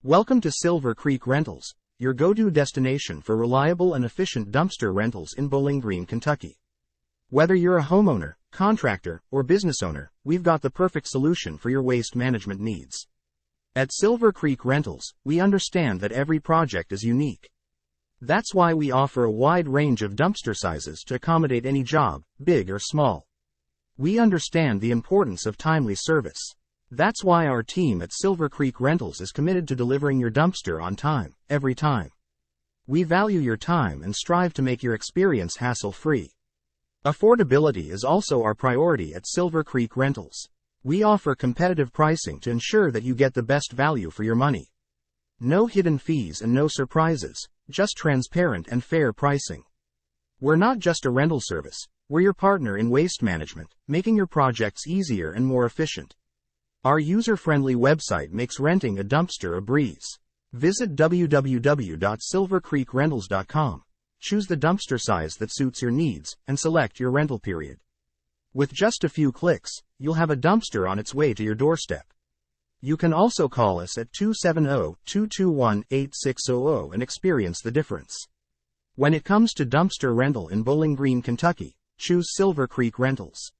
Welcome to Silver Creek Rentals, your go-to destination for reliable and efficient dumpster rentals in Bowling Green, Kentucky. Whether you're a homeowner, contractor, or business owner, we've got the perfect solution for your waste management needs. At Silver Creek Rentals, we understand that every project is unique. That's why we offer a wide range of dumpster sizes to accommodate any job, big or small. We understand the importance of timely service. That's why our team at Silver Creek Rentals is committed to delivering your dumpster on time, every time. We value your time and strive to make your experience hassle-free. Affordability is also our priority at Silver Creek Rentals. We offer competitive pricing to ensure that you get the best value for your money. No hidden fees and no surprises, just transparent and fair pricing. We're not just a rental service, we're your partner in waste management, making your projects easier and more efficient. Our user-friendly website makes renting a dumpster a breeze. Visit www.silvercreekrentals.com. Choose the dumpster size that suits your needs, and select your rental period. With just a few clicks, you'll have a dumpster on its way to your doorstep. You can also call us at 270-221-8600 and experience the difference. When it comes to dumpster rental in Bowling Green, Kentucky, choose Silver Creek Rentals.